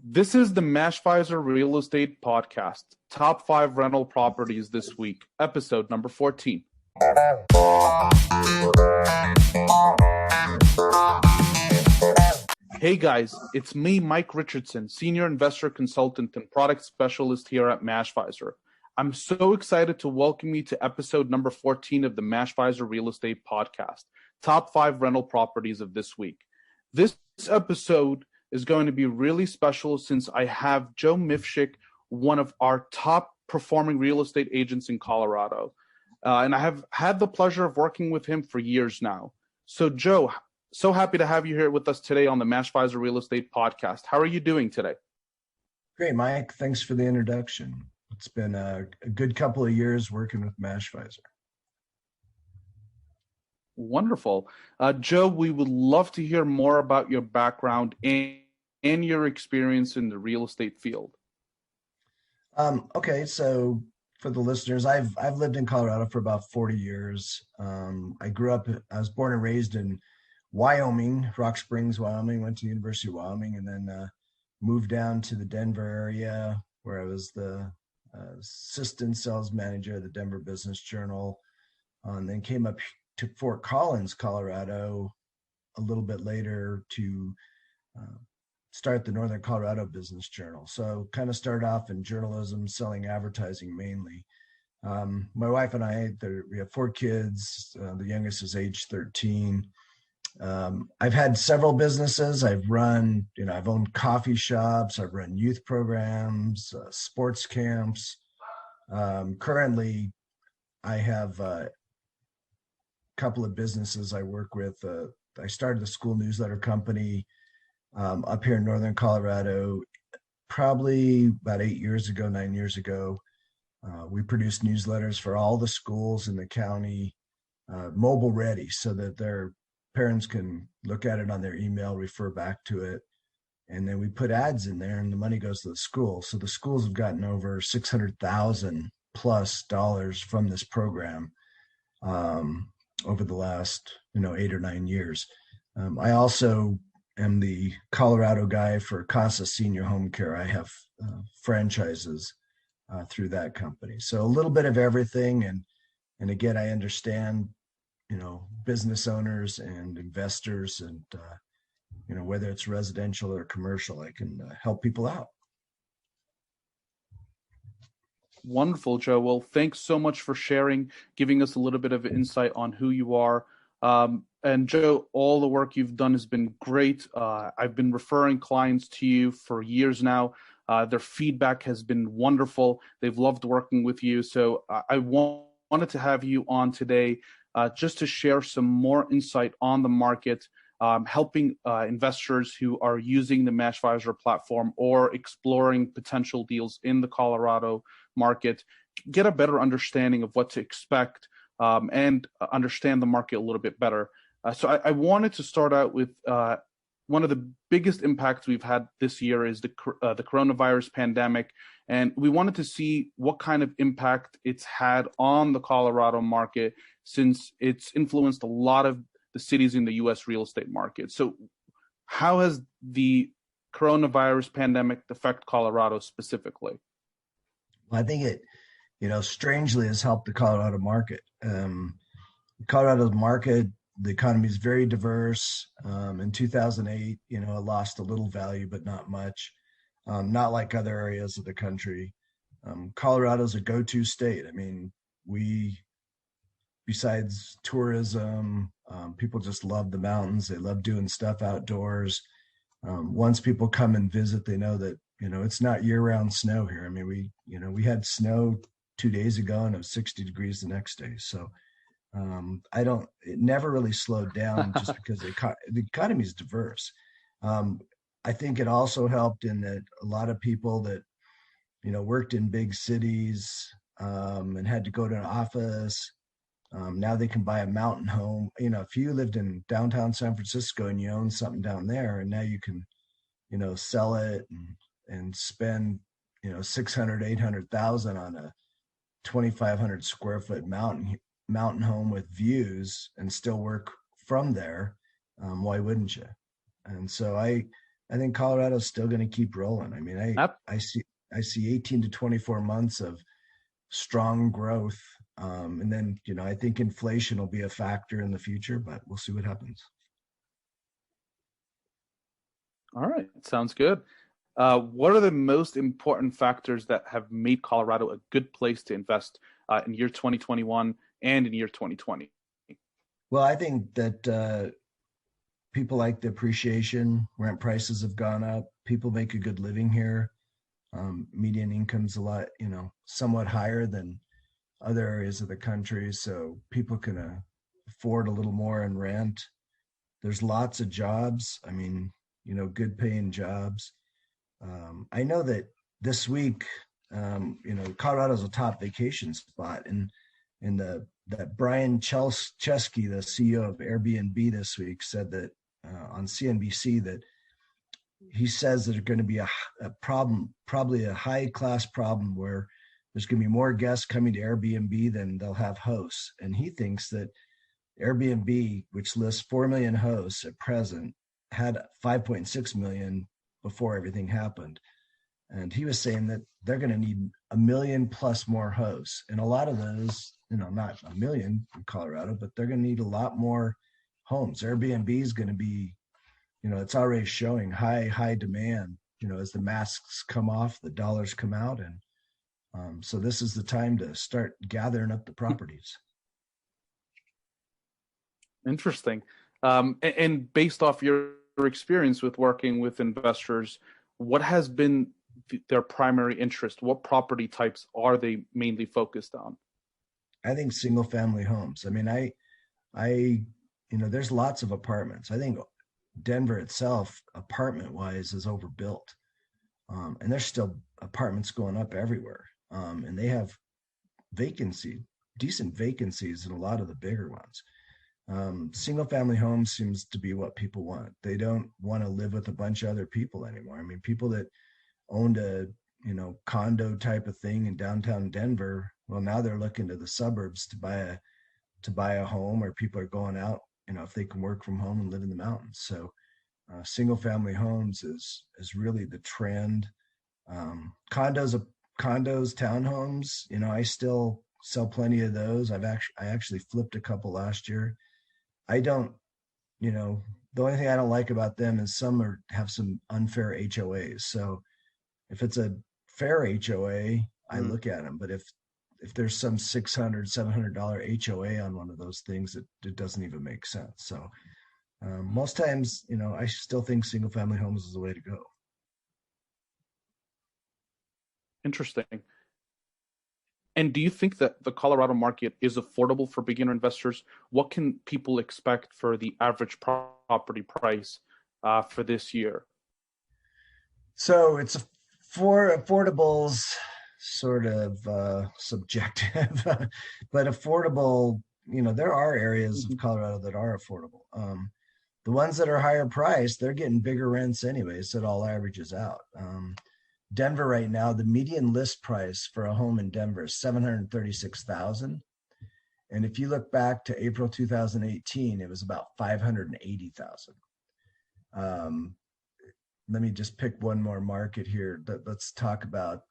This is the Mashvisor Real Estate Podcast, top 5 rental properties this week, episode number 14. Hey guys, it's me, Mike Richardson, Senior Investor Consultant and Product Specialist here at Mashvisor. I'm so excited to welcome you to episode number 14 of the Mashvisor Real Estate Podcast, top 5 rental properties of this week. This episode is going to be really special since I have Joe Mifshik, one of our top performing real estate agents in Colorado. And I have had the pleasure of working with him for years now. So Joe, so happy to have you here with us today on the Mashvisor Real Estate Podcast. How are you doing today? Great, Mike. Thanks for the introduction. It's been a good couple of years working with Mashvisor. Wonderful. Joe, we would love to hear more about your background and your experience in the real estate field. Okay, so for the listeners, I've lived in Colorado for about 40 years. I was born and raised in Wyoming, Rock Springs, Wyoming, went to the University of Wyoming, and then moved down to the Denver area where I was the assistant sales manager of the Denver Business Journal, and then came up to Fort Collins, Colorado a little bit later to start the Northern Colorado Business Journal. So kind of started off in journalism, selling advertising mainly. My wife and I, we have 4 kids. The youngest is age 13. I've had several businesses. I've owned coffee shops. I've run youth programs, sports camps. Currently, I have a couple of businesses I work with. I started a school newsletter company up here in Northern Colorado, probably about 9 years ago. We produced newsletters for all the schools in the county, mobile ready, so that their parents can look at it on their email, refer back to it. And then we put ads in there and the money goes to the school. So the schools have gotten over $600,000+ from this program over the last 8 or 9 years. I also am the Colorado guy for Casa Senior Home Care. I have franchises through that company. So a little bit of everything. And again, I understand, business owners and investors and, whether it's residential or commercial, I can help people out. Wonderful, Joe. Well, thanks so much for sharing, giving us a little bit of insight on who you are. And Joe, all the work you've done has been great. I've been referring clients to you for years now. Their feedback has been wonderful. They've loved working with you. So I wanted to have you on today just to share some more insight on the market, helping investors who are using the Mashvisor platform or exploring potential deals in the Colorado market, get a better understanding of what to expect and understand the market a little bit better. So I wanted to start out with one of the biggest impacts we've had this year is the coronavirus pandemic. And we wanted to see what kind of impact it's had on the Colorado market, since it's influenced a lot of the cities in the U.S. real estate market. So how has the coronavirus pandemic affected Colorado specifically? Well, I think it, strangely has helped the Colorado market. Colorado's market, the economy is very diverse. In 2008, it lost a little value, but not much. Not like other areas of the country. Colorado's a go-to state. I mean, besides tourism, people just love the mountains. They love doing stuff outdoors. Once people come and visit, they know that, it's not year-round snow here. I mean, we had snow 2 days ago and it was 60 degrees the next day. So it never really slowed down just because the economy is diverse. I think it also helped in that a lot of people that, worked in big cities and had to go to an office, now they can buy a mountain home. If you lived in downtown San Francisco and you own something down there, and now you can, sell it and spend, $600,000-$800,000 on a 2,500 square foot mountain home with views and still work from there. Why wouldn't you? And so I I think Colorado's still going to keep rolling. I mean, Yep. I see 18 to 24 months of strong growth. And then, I think inflation will be a factor in the future, but we'll see what happens. All right. Sounds good. What are the most important factors that have made Colorado a good place to invest in year 2021 and in year 2020? Well, I think that people like the appreciation. Rent prices have gone up. People make a good living here. Median income's a lot, somewhat higher than other areas of the country. So people can afford a little more in rent. There's lots of jobs. I mean, good paying jobs. I know that this week, Colorado's a top vacation spot, and that Brian Chesky, the CEO of Airbnb, this week said that on CNBC that he says there's going to be a problem, probably a high class problem, where there's going to be more guests coming to Airbnb than they'll have hosts. And he thinks that Airbnb, which lists 4 million hosts at present, had 5.6 million before everything happened. And he was saying that they're going to need 1 million plus more hosts. And a lot of those, not 1 million in Colorado, but they're going to need a lot more homes. Airbnb is going to be, it's already showing high demand, as the masks come off, the dollars come out. And so this is the time to start gathering up the properties. Interesting. And based off your experience with working with investors, what has been their primary interest? What property types are they mainly focused on? I think single family homes. I mean, there's lots of apartments. I think Denver itself, apartment wise, is overbuilt. And there's still apartments going up everywhere. And they have decent vacancies in a lot of the bigger ones. Single family homes seems to be what people want. They don't want to live with a bunch of other people anymore. I mean, people that owned a condo type of thing in downtown Denver, well, now they're looking to the suburbs to buy a home, or people are going out, if they can work from home and live in the mountains. So single family homes is really the trend. Condos, townhomes, I still sell plenty of those. I actually flipped a couple last year. I don't, the only thing I don't like about them is some have some unfair HOAs. So if it's a fair HOA, I look at them. But if there's some $600, $700 HOA on one of those things, it doesn't even make sense. So most times, I still think single family homes is the way to go. Interesting. And do you think that the Colorado market is affordable for beginner investors? What can people expect for the average property price for this year? So it's for affordables, sort of subjective, but affordable. There are areas of Colorado that are affordable. The ones that are higher priced, they're getting bigger rents anyway, so it all averages out. Denver right now, the median list price for a home in Denver is $736,000. And if you look back to April 2018, it was about $580,000. Let me just pick one more market here. Let's talk about,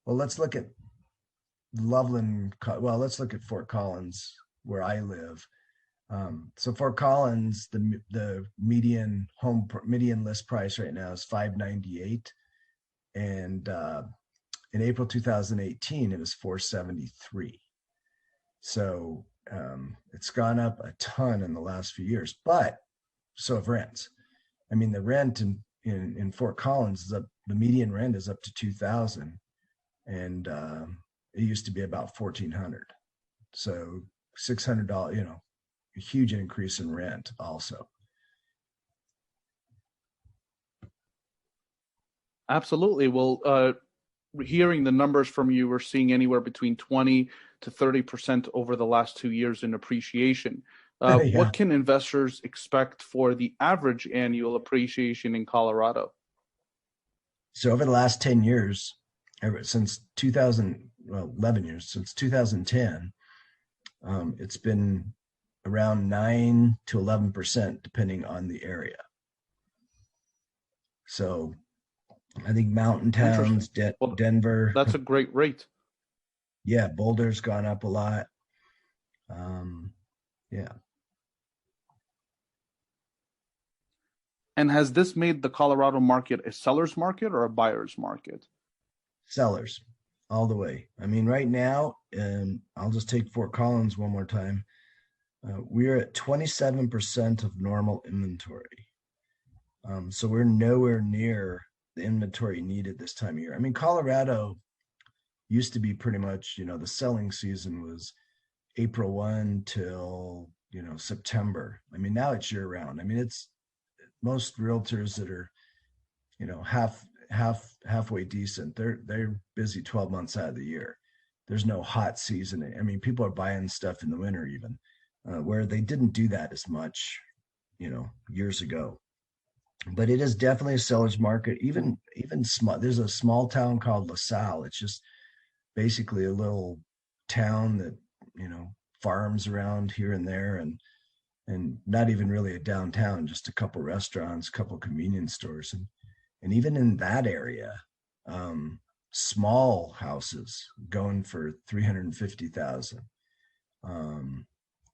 let's look at Loveland. Well, let's look at Fort Collins, where I live. So Fort Collins, the median list price right now is $598. And in April 2018, it was $473. So it's gone up a ton in the last few years. But so have rents. I mean, the rent in Fort Collins is up. The median rent is up to $2,000, and it used to be about $1,400. So $600. A huge increase in rent also. Absolutely. Well, hearing the numbers from you, we're seeing anywhere between 20 to 30% over the last 2 years in appreciation. Yeah. What can investors expect for the average annual appreciation in Colorado? So over the last 10 years, since 11 years, since 2010, it's been around 9 to 11%, depending on the area. So I think mountain Interesting. towns, Well, Denver, that's a great rate. yeah, Boulder's gone up a lot. Yeah. And has this made the Colorado market a seller's market or a buyer's market? Sellers all the way. I mean, right now, and I'll just take Fort Collins one more time. We're at 27% of normal inventory. So we're nowhere near the inventory needed this time of year. I mean, Colorado used to be pretty much, the selling season was April 1 till, September. I mean, now it's year round. I mean, it's most realtors that are, halfway decent. They're busy 12 months out of the year. There's no hot season. I mean, people are buying stuff in the winter even, where they didn't do that as much, years ago. But it is definitely a seller's market. Even small. There's a small town called LaSalle. It's just basically a little town that farms around here and there, and not even really a downtown, just a couple restaurants, a couple convenience stores, and even in that area, small houses going for 350,000,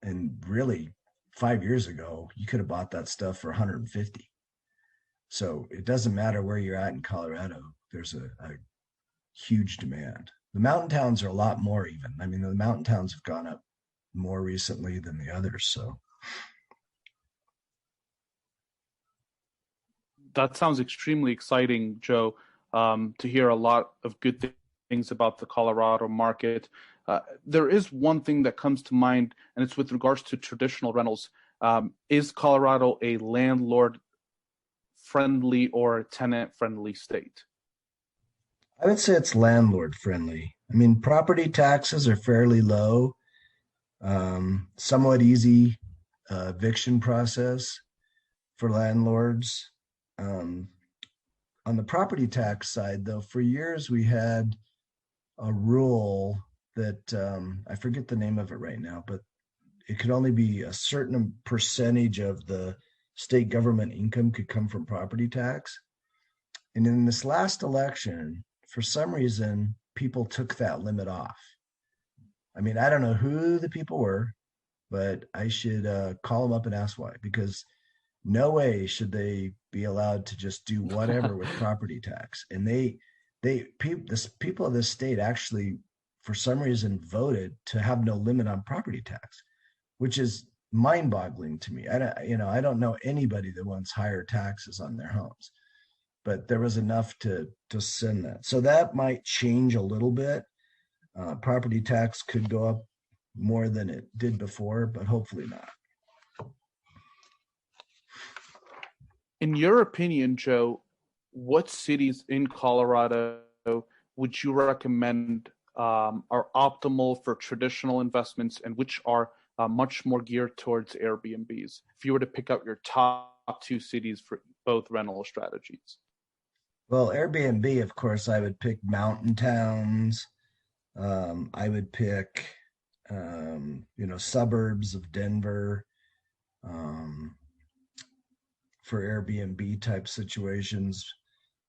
and really 5 years ago you could have bought that stuff for 150. So it doesn't matter where you're at in Colorado, there's a huge demand. The mountain towns are a lot more even. I mean, the mountain towns have gone up more recently than the others. So That sounds extremely exciting, Joe, to hear a lot of good things about the Colorado market. There is one thing that comes to mind, and it's with regards to traditional rentals. Is Colorado a landlord-friendly or tenant-friendly state? I would say it's landlord friendly. I mean, property taxes are fairly low, somewhat easy eviction process for landlords. Um, on the property tax side, though, for years we had a rule that I forget the name of it right now, but it could only be a certain percentage of the state government income could come from property tax. And in this last election, for some reason, people took that limit off. I mean, I don't know who the people were, but I should call them up and ask why, because no way should they be allowed to just do whatever with property tax. And people of this state actually, for some reason, voted to have no limit on property tax, which is mind-boggling to me. I don't know anybody that wants higher taxes on their homes, but there was enough to send that. So that might change a little bit. Property tax could go up more than it did before, but hopefully not. In your opinion, Joe, what cities in Colorado would you recommend are optimal for traditional investments, and which are much more geared towards Airbnbs? If you were to pick out your top two cities for both rental strategies. Well, Airbnb, of course, I would pick mountain towns. I would pick, suburbs of Denver, for Airbnb type situations.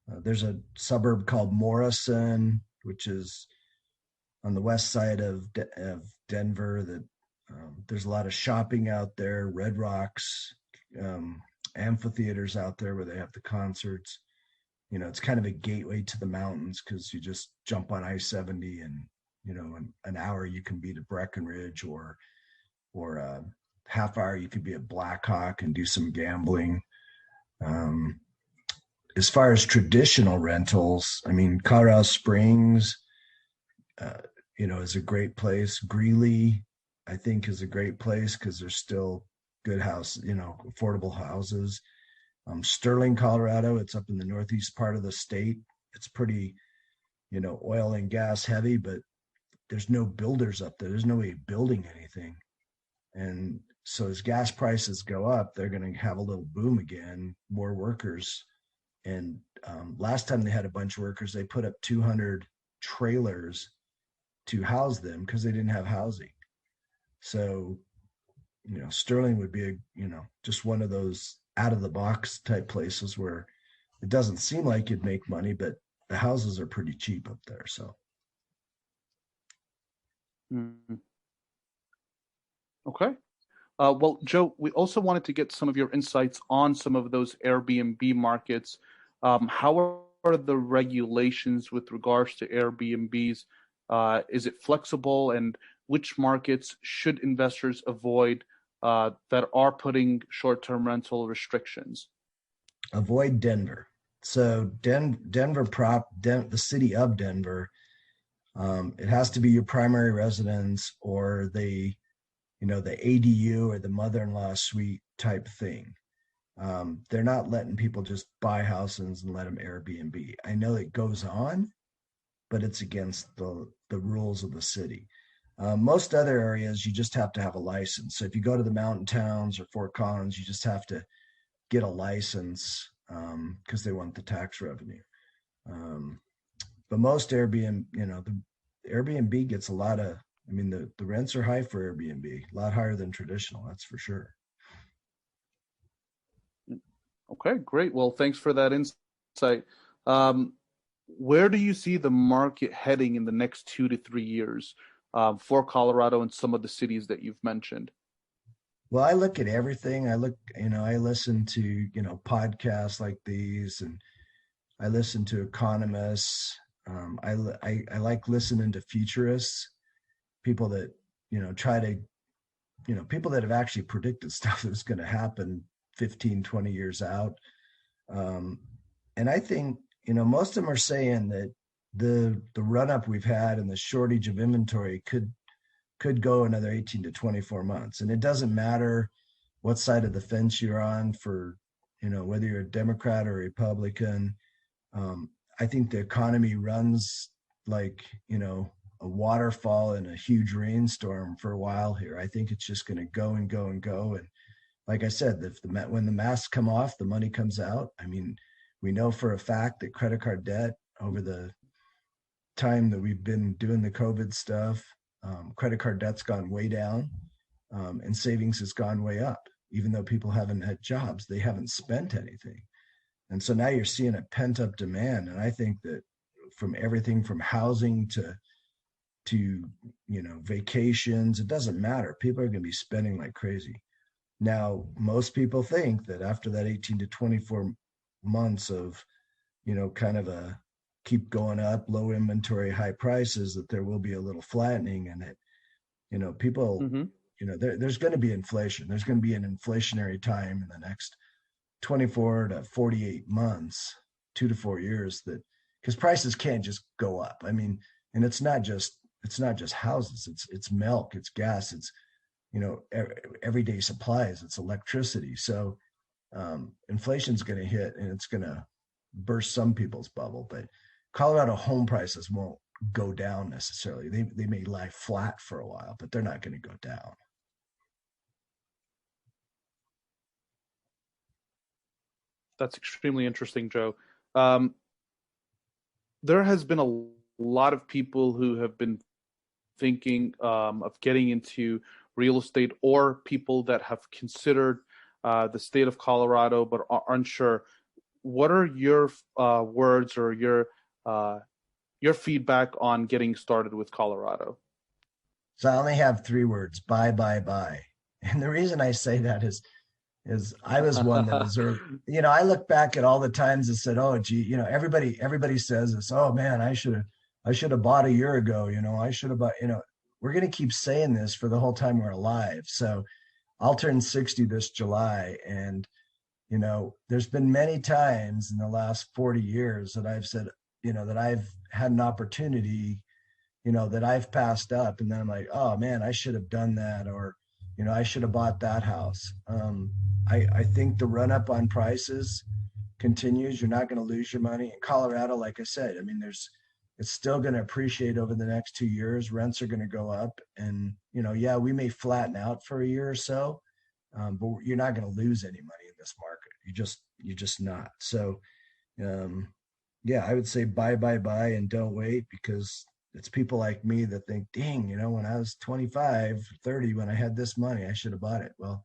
There's a suburb called Morrison, which is on the west side of Denver. That there's a lot of shopping out there, Red Rocks, amphitheaters out there where they have the concerts. It's kind of a gateway to the mountains because you just jump on I-70 and, in an hour you can be to Breckenridge, or a half hour you could be at Blackhawk and do some gambling. As far as traditional rentals, I mean, Colorado Springs, is a great place. Greeley, I think, is a great place because there's still good affordable houses. Sterling, Colorado, it's up in the northeast part of the state. It's pretty, oil and gas heavy, but there's no builders up there. There's nobody building anything. And so as gas prices go up, they're going to have a little boom again, more workers. And last time they had a bunch of workers, they put up 200 trailers to house them because they didn't have housing. So, Sterling would be just one of those out of the box type places where it doesn't seem like you'd make money, but the houses are pretty cheap up there. So. Mm. Okay. Well, Joe, we also wanted to get some of your insights on some of those Airbnb markets. How are the regulations with regards to Airbnbs? Is it flexible, and which markets should investors avoid that are putting short-term rental restrictions? Avoid Denver. So the city of Denver, it has to be your primary residence or the ADU or the mother-in-law suite type thing. They're not letting people just buy houses and let them Airbnb. I know it goes on, but it's against the rules of the city. Most other areas, you just have to have a license. So if you go to the mountain towns or Fort Collins, you just have to get a license because they want the tax revenue. But most Airbnb, the Airbnb gets a lot of, the rents are high for Airbnb, a lot higher than traditional, that's for sure. Okay, great. Well, thanks for that insight. Where do you see the market heading in the next 2 to 3 years for Colorado and some of the cities that you've mentioned? Well, I look at everything. I listen to, podcasts like these, and I listen to economists. I like listening to futurists, people that, people that have actually predicted stuff that's going to happen 15, 20 years out. And I think, most of them are saying that the run up we've had and the shortage of inventory could go another 18 to 24 months. And it doesn't matter what side of the fence you're on for, whether you're a Democrat or a Republican. I think the economy runs like, a waterfall in a huge rainstorm for a while here. I think it's just going to go and go and go. And like I said, when the masks come off, the money comes out. We know for a fact that credit card debt over the time that we've been doing the COVID stuff, credit card debt's gone way down, and savings has gone way up. Even though people haven't had jobs, they haven't spent anything. And so now you're seeing a pent up demand. And I think that from everything from housing to vacations, it doesn't matter. People are going to be spending like crazy. Now, most people think that after that 18 to 24 months of, kind of a keep going up, low inventory, high prices, that there will be a little flattening, and that, people, there's going to be inflation. There's going to be an inflationary time in the next 24 to 48 months, 2 to 4 years, that because prices can't just go up. And it's not just houses. It's milk, it's gas, it's, everyday supplies, it's electricity. So inflation's going to hit, and it's going to burst some people's bubble. But Colorado home prices won't go down necessarily. They may lie flat for a while, but they're not going to go down. That's extremely interesting, Joe. There has been a lot of people who have been thinking of getting into real estate, or people that have considered the state of Colorado but are unsure. What are your words or your feedback on getting started with Colorado? So I only have 3 words: buy, buy, buy. And the reason I say that is I was one that was early. I look back at all the times that said, oh, gee, everybody says this, oh man, I should have bought a year ago. I should have bought, we're going to keep saying this for the whole time we're alive. So I'll turn 60 this July. And, there's been many times in the last 40 years that I've said, that I've had an opportunity, that I've passed up. And then I'm like, oh man, I should have done that. Or, I should have bought that house. I think the run up on prices continues. You're not going to lose your money. In Colorado, like I said, it's still going to appreciate over the next 2 years. Rents are going to go up, and we may flatten out for a year or so, but you're not going to lose any money in this market. You're just not. So, I would say buy, and don't wait, because it's people like me that think, dang, when I was 25, 30, when I had this money, I should have bought it. Well,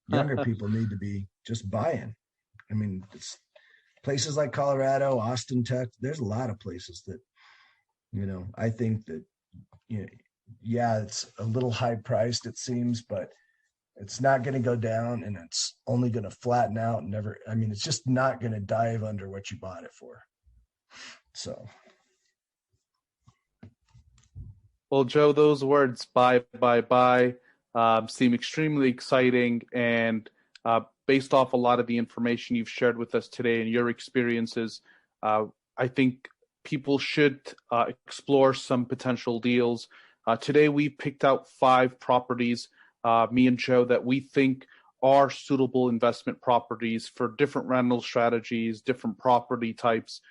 younger people need to be just buying. places like Colorado, Austin, Texas, there's a lot of places that, I think that, yeah, it's a little high priced, it seems, but it's not going to go down, and it's only going to flatten out and it's just not going to dive under what you bought it for. So. Well, Joe, those words, buy, seem extremely exciting. And based off a lot of the information you've shared with us today and your experiences, I think people should explore some potential deals. Today, we picked out 5 properties, me and Joe, that we think are suitable investment properties for different rental strategies, different property types.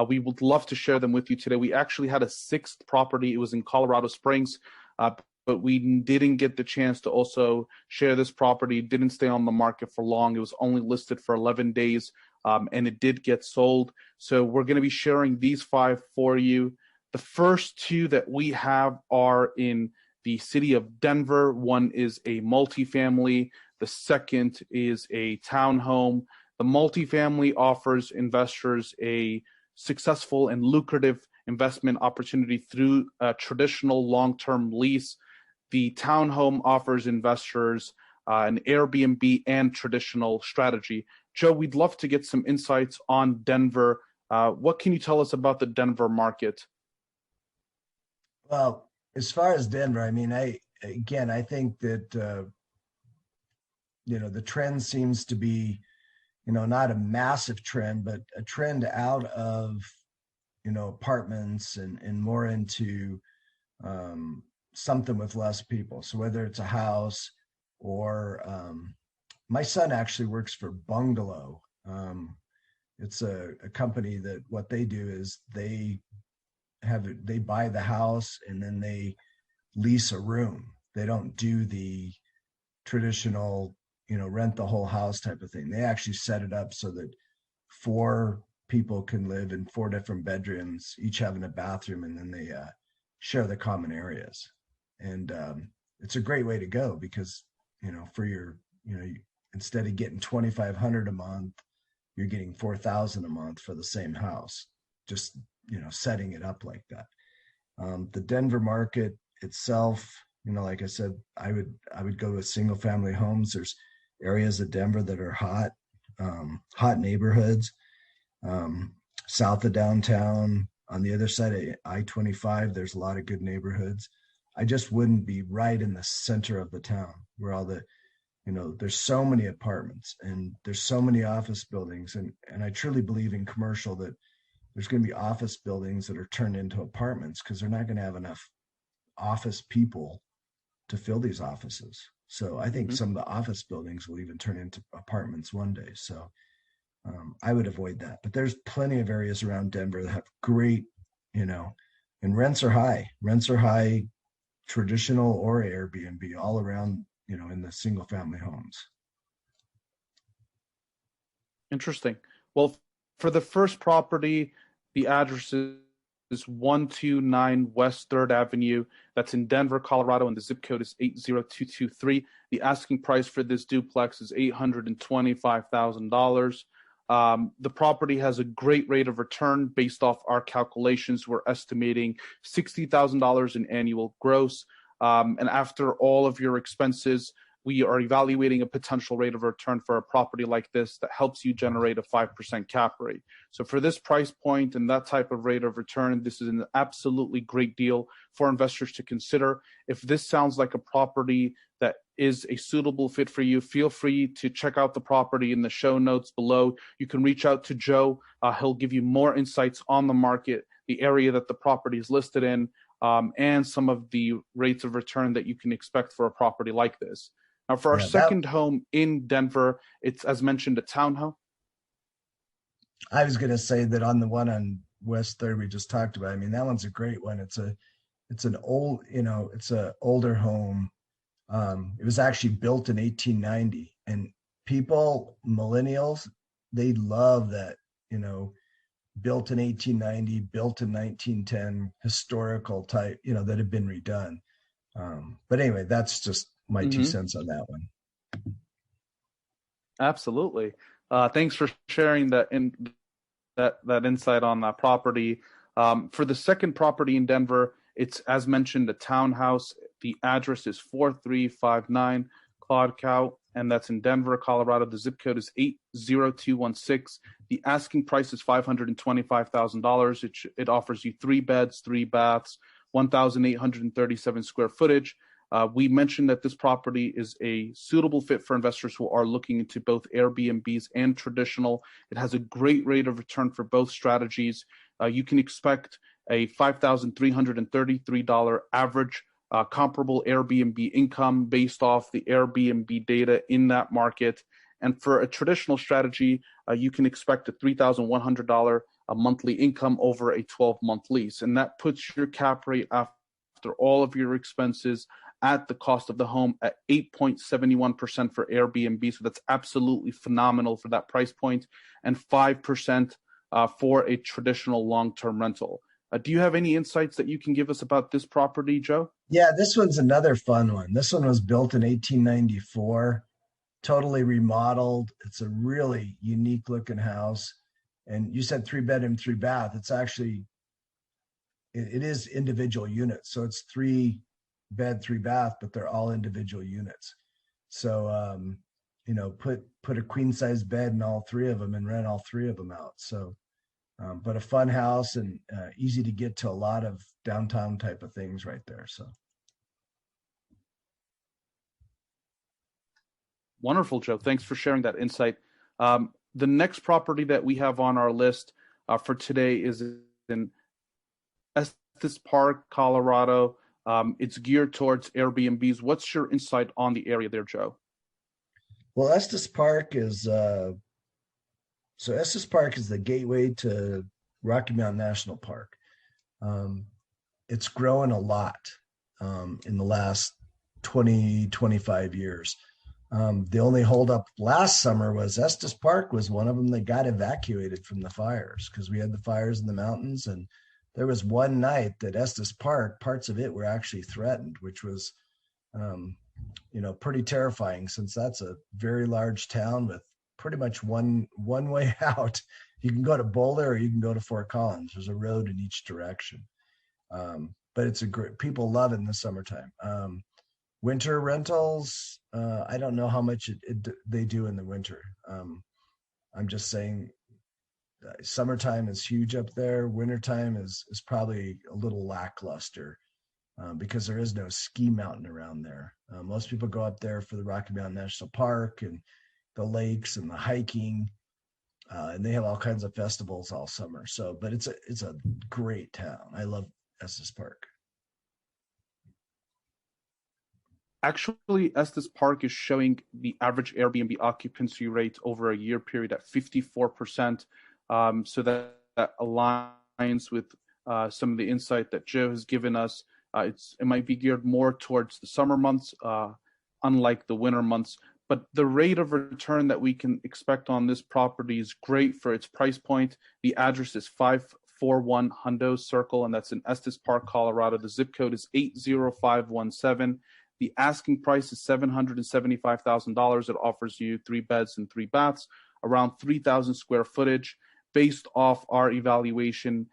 We would love to share them with you today. We actually had a 6th property. It was in Colorado Springs, but we didn't get the chance to also share this property. It didn't stay on the market for long. It was only listed for 11 days, and it did get sold. So we're going to be sharing these 5 for you. The first 2 that we have are in the city of Denver. One is a multifamily. The second is a townhome. The multifamily offers investors a successful and lucrative investment opportunity through a traditional long-term lease. The townhome offers investors an Airbnb and traditional strategy. Joe, we'd love to get some insights on Denver. What can you tell us about the Denver market? Well, as far as Denver, I think that, the trend seems to be, not a massive trend, but a trend out of, apartments and more into something with less people. So whether it's a house or my son actually works for Bungalow. It's a company that what they do is they buy the house and then they lease a room. They don't do the traditional, rent the whole house type of thing. They actually set it up so that 4 people can live in 4 different bedrooms, each having a bathroom, and then they share the common areas. And it's a great way to go because, for your, instead of getting $2,500 a month, you're getting $4,000 a month for the same house, just, setting it up like that. The Denver market itself, like I said, I would go with single family homes. There's areas of Denver that are hot neighborhoods, south of downtown. On the other side of I-25, there's a lot of good neighborhoods. I just wouldn't be right in the center of the town where all the, there's so many apartments and there's so many office buildings. And I truly believe in commercial that there's going to be office buildings that are turned into apartments because they're not going to have enough office people to fill these offices. So I think some of the office buildings will even turn into apartments one day. So I would avoid that. But there's plenty of areas around Denver that have great, and rents are high. Rents are high, traditional or Airbnb, all around, in the single family homes. Interesting. Well, for the first property, the address is 129 West 3rd Avenue. That's in Denver, Colorado, and the zip code is 80223. The asking price for this duplex is $825,000. The property has a great rate of return. Based off our calculations, we're estimating $60,000 in annual gross. And after all of your expenses, we are evaluating a potential rate of return for a property like this that helps you generate a 5% cap rate. So for this price point and that type of rate of return, this is an absolutely great deal for investors to consider. If this sounds like a property that is a suitable fit for you, feel free to check out the property in the show notes below. You can reach out to Joe. He'll give you more insights on the market, the area that the property is listed in, and some of the rates of return that you can expect for a property like this. Now, for our second home in Denver, it's, as mentioned, a townhome. I was going to say that on the one on West 3rd we just talked about, that one's a great one. It's an old, it's an older home. It was actually built in 1890, and people, millennials, they love that, built in 1890, built in 1910, historical type, that have been redone. But anyway, that's just my 2 cents on that one. Absolutely. Thanks for sharing that that insight on that property. For the second property in Denver, it's, as mentioned, a townhouse. The address is 4359 Claude Cow, and that's in Denver, Colorado. The zip code is 80216. The asking price is $525,000. It offers you 3 beds, 3 baths, 1,837 square footage. We mentioned that this property is a suitable fit for investors who are looking into both Airbnbs and traditional. It has a great rate of return for both strategies. You can expect a $5,333 average comparable Airbnb income based off the Airbnb data in that market. And for a traditional strategy, you can expect a $3,100 a monthly income over a 12-month lease. And that puts your cap rate after all of your expenses at the cost of the home at 8.71% for Airbnb. So that's absolutely phenomenal for that price point, and 5% for a traditional long-term rental. Do you have any insights that you can give us about this property, Joe? Yeah, this one's another fun one. This one was built in 1894, totally remodeled. It's a really unique looking house. And you said 3-bedroom, 3-bath. It's actually, it is individual units. So it's 3-bed, 3-bath, but they're all individual units. So, put a queen size bed in all 3 of them and rent all 3 of them out. So, but a fun house and easy to get to a lot of downtown type of things right there. So. Wonderful, Joe. Thanks for sharing that insight. The next property that we have on our list for today is in Estes Park, Colorado. It's geared towards Airbnbs. What's your insight on the area there, Joe? Well, Estes Park is Estes Park is the gateway to Rocky Mountain National Park. It's grown a lot in the last 20, 25 years. The only holdup last summer was Estes Park was one of them that got evacuated from the fires because we had the fires in the mountains, and there was one night that Estes Park, parts of it were actually threatened, which was, pretty terrifying since that's a very large town with pretty much one way out. You can go to Boulder or you can go to Fort Collins. There's a road in each direction. But it's a great, people love it in the summertime. Winter rentals, I don't know how much they do in the winter. I'm just saying summertime is huge up there. Wintertime is probably a little lackluster because there is no ski mountain around there. Most people go up there for the Rocky Mountain National Park and the lakes and the hiking, and they have all kinds of festivals all summer. So, but it's a great town. I love Estes Park. Actually, Estes Park is showing the average Airbnb occupancy rate over a year period at 54%. So that aligns with some of the insight that Joe has given us. It might be geared more towards the summer months, unlike the winter months. But the rate of return that we can expect on this property is great for its price point. The address is 541 Hundo Circle, and that's in Estes Park, Colorado. The zip code is 80517. The asking price is $775,000. It offers you 3 beds and 3 baths, around 3,000 square footage. Based off our evaluation,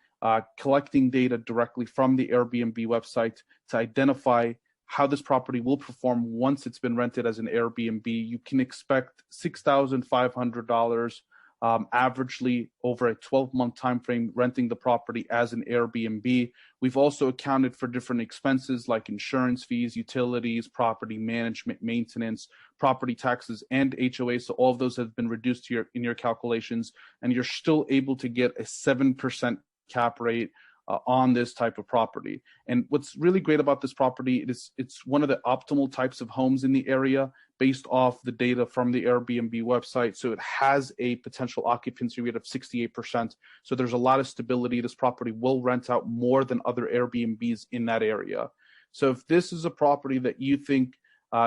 collecting data directly from the Airbnb website to identify how this property will perform once it's been rented as an Airbnb, you can expect $6,500 averagely over a 12-month time frame renting the property as an Airbnb. We've also accounted for different expenses like insurance fees, utilities, property management, maintenance, property taxes, and HOA. So all of those have been reduced in your calculations, and you're still able to get a 7% cap rate on this type of property. And what's really great about this property is it's one of the optimal types of homes in the area based off the data from the Airbnb website. So it has a potential occupancy rate of 68%. So there's a lot of stability. This property will rent out more than other Airbnbs in that area. So if this is a property that you think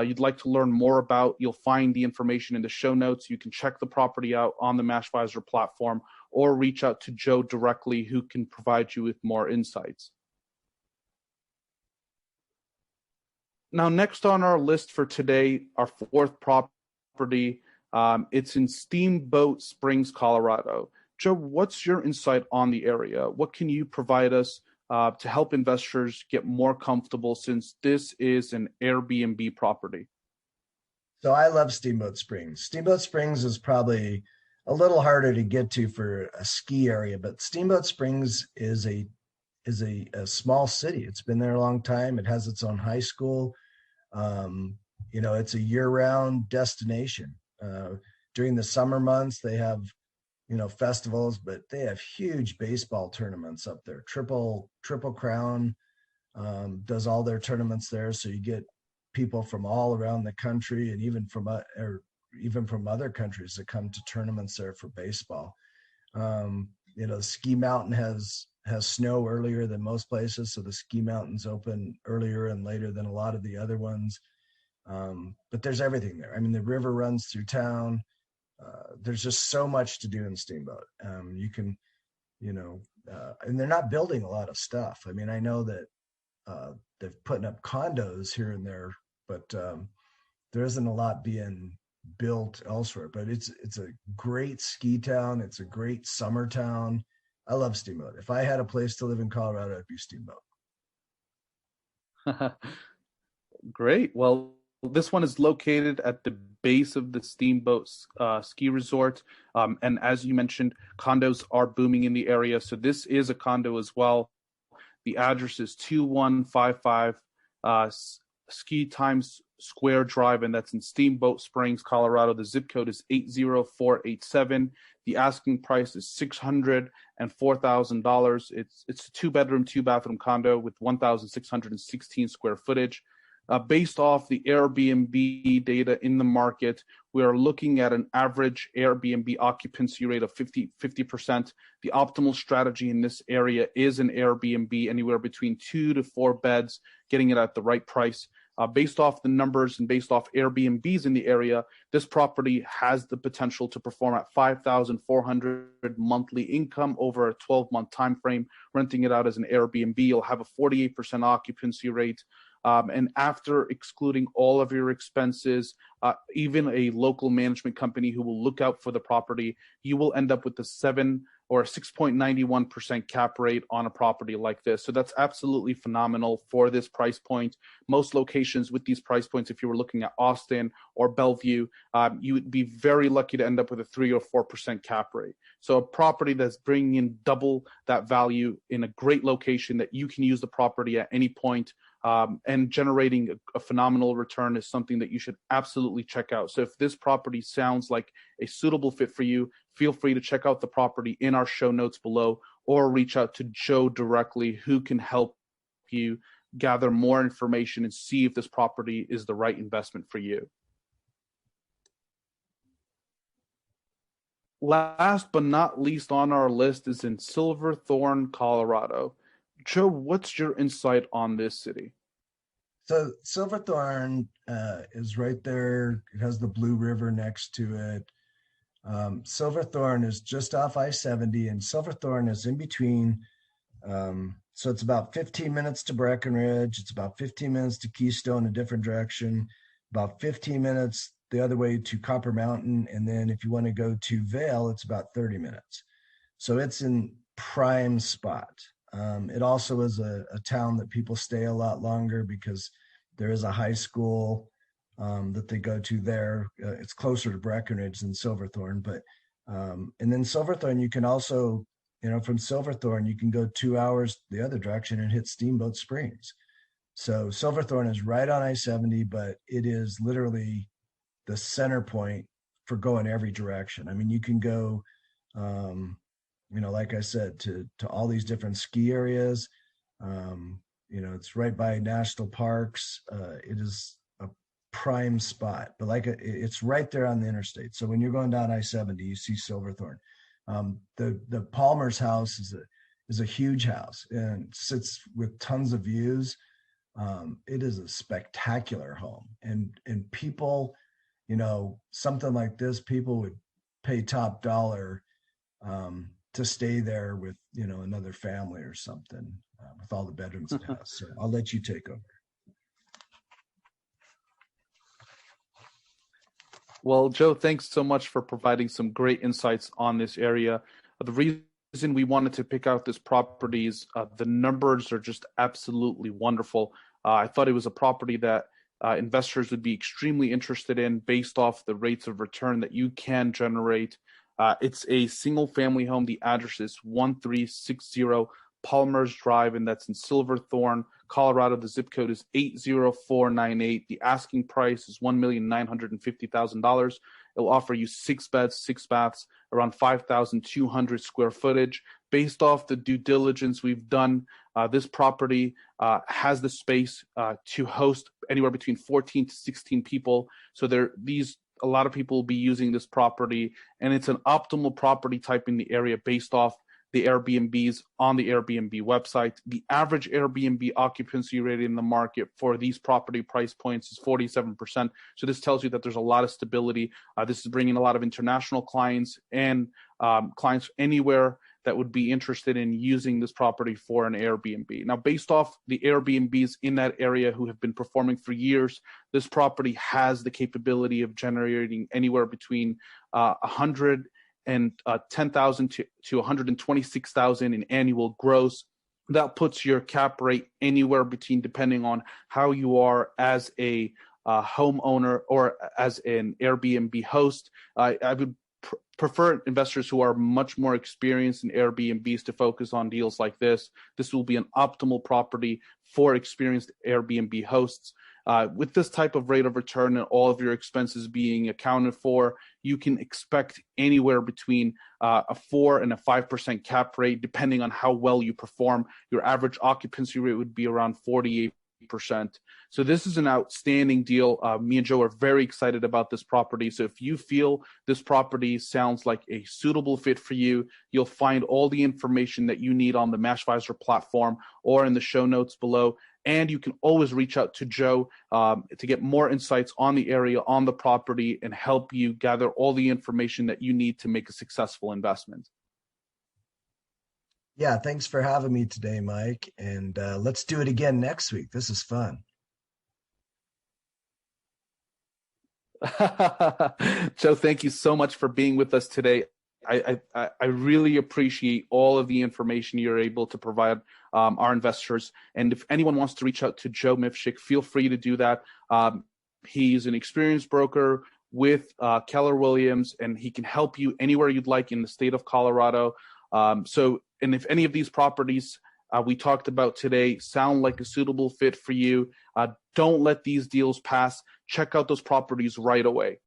you'd like to learn more about, you'll find the information in the show notes. You can check the property out on the Mashvisor platform or reach out to Joe directly, who can provide you with more insights. Now, next on our list for today, our 4th property, it's in Steamboat Springs, Colorado. Joe, what's your insight on the area? What can you provide us to help investors get more comfortable, since this is an Airbnb property? So I love Steamboat Springs. Steamboat Springs is probably a little harder to get to for a ski area, but Steamboat Springs is a small city. It's been there a long time. It has its own high school. It's a year-round destination. During the summer months, they have festivals, but they have huge baseball tournaments up there. Triple Crown does all their tournaments there, so you get people from all around the country, and even from other countries that come to tournaments there for baseball. The ski mountain has snow earlier than most places, so the ski mountain's open earlier and later than a lot of the other ones. But there's everything there. I mean, the river runs through town. There's just so much to do in Steamboat. You can, and they're not building a lot of stuff. I mean, I know that they're putting up condos here and there, but there isn't a lot being built elsewhere. But it's a great ski town. It's a great summer town. I love Steamboat. If I had a place to live in Colorado, it'd be Steamboat. Great. Well, this one is located at the base of the Steamboat ski resort. And as you mentioned, condos are booming in the area. So this is a condo as well. The address is 2155 Ski Times Square Drive, and that's in Steamboat Springs, Colorado. The zip code is 80487. The asking price is $604,000. It's a 2-bedroom, 2-bathroom condo with 1,616 square footage. Based off the Airbnb data in the market, we are looking at an average Airbnb occupancy rate of 50%. The optimal strategy in this area is an Airbnb, anywhere between 2 to 4 beds, getting it at the right price. Based off the numbers and based off Airbnbs in the area, this property has the potential to perform at $5,400 monthly income over a 12-month time frame. Renting it out as an Airbnb, you'll have a 48% occupancy rate. And after excluding all of your expenses, even a local management company who will look out for the property, you will end up with a 6.91% cap rate on a property like this. So that's absolutely phenomenal for this price point. Most locations with these price points, if you were looking at Austin or Bellevue, you would be very lucky to end up with a 3 or 4% cap rate. So a property that's bringing in double that value in a great location that you can use the property at any point, and generating a phenomenal return is something that you should absolutely check out. So if this property sounds like a suitable fit for you, feel free to check out the property in our show notes below, or reach out to Joe directly, who can help you gather more information and see if this property is the right investment for you. Last but not least on our list is in Silverthorne, Colorado. Joe, what's your insight on this city? So Silverthorne is right there. It has the Blue River next to it. Silverthorne is just off I-70, and Silverthorne is in between. So it's about 15 minutes to Breckenridge. It's about 15 minutes to Keystone, a different direction. About 15 minutes the other way to Copper Mountain. And then if you want to go to Vail, it's about 30 minutes. So it's in prime spot. It also is a town that people stay a lot longer because there is a high school that they go to there. It's closer to Breckenridge than Silverthorne, but and then Silverthorne, you can also, from Silverthorne, you can go 2 hours the other direction and hit Steamboat Springs. So Silverthorne is right on I-70, but it is literally the center point for going every direction. I mean, you can go, like I said, to all these different ski areas. It's right by national parks. It is a prime spot, but it's right there on the interstate. So when you're going down I-70, you see Silverthorne. The Palmer's house is a huge house and sits with tons of views. It is a spectacular home, and people, something like this, people would pay top dollar to stay there with, another family or something, with all the bedrooms it has. So I'll let you take over. Well, Joe, thanks so much for providing some great insights on this area. The reason we wanted to pick out this property is the numbers are just absolutely wonderful. I thought it was a property that investors would be extremely interested in based off the rates of return that you can generate. It's a single family home. The address is 1360 Palmer's Drive, and that's in Silverthorne, Colorado. The zip code is 80498. The asking price is $1,950,000. It will offer you 6 beds, 6 baths, around 5,200 square footage. Based off the due diligence we've done, this property has the space to host anywhere between 14 to 16 people. So a lot of people will be using this property, and it's an optimal property type in the area based off the Airbnbs on the Airbnb website. The average Airbnb occupancy rate in the market for these property price points is 47%. So this tells you that there's a lot of stability. This is bringing a lot of international clients and clients anywhere that would be interested in using this property for an Airbnb. Now, based off the Airbnbs in that area who have been performing for years, this property has the capability of generating anywhere between 110,000 to 126,000 in annual gross. That puts your cap rate anywhere between, depending on how you are as a homeowner or as an Airbnb host. I would prefer investors who are much more experienced in Airbnbs to focus on deals like this. This will be an optimal property for experienced Airbnb hosts. With this type of rate of return and all of your expenses being accounted for, you can expect anywhere between a 4 and a 5% cap rate, depending on how well you perform. Your average occupancy rate would be around 48%. So this is an outstanding deal. Me and Joe are very excited about this property. So if you feel this property sounds like a suitable fit for you, you'll find all the information that you need on the Mashvisor platform or in the show notes below. And you can always reach out to Joe to get more insights on the area, on the property, and help you gather all the information that you need to make a successful investment. Yeah, thanks for having me today, Mike. And let's do it again next week. This is fun. Joe, thank you so much for being with us today. I really appreciate all of the information you're able to provide our investors. And if anyone wants to reach out to Joe Mifshik, feel free to do that. He's an experienced broker with Keller Williams, and he can help you anywhere you'd like in the state of Colorado. And if any of these properties we talked about today sound like a suitable fit for you, don't let these deals pass. Check out those properties right away.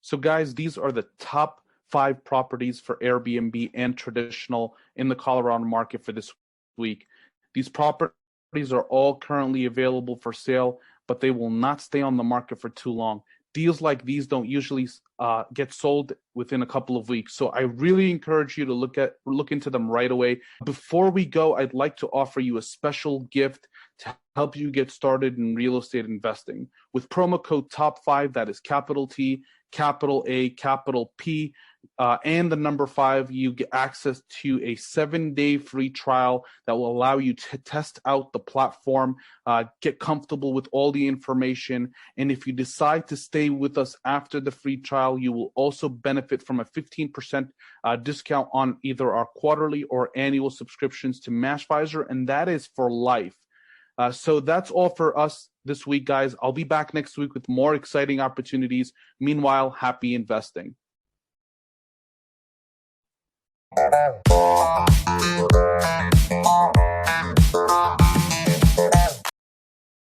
So guys, these are the top 5 properties for Airbnb and traditional in the Colorado market for this week. These properties are all currently available for sale, but they will not stay on the market for too long. Deals like these don't usually get sold within a couple of weeks. So I really encourage you to look into them right away. Before we go, I'd like to offer you a special gift to help you get started in real estate investing. With promo code TOP5, that is capital T, capital A, capital P, and the number 5, you get access to a 7-day free trial that will allow you to test out the platform, get comfortable with all the information. And if you decide to stay with us after the free trial, you will also benefit from a 15% discount on either our quarterly or annual subscriptions to Mashvisor, and that is for life. So that's all for us this week, guys. I'll be back next week with more exciting opportunities. Meanwhile, happy investing.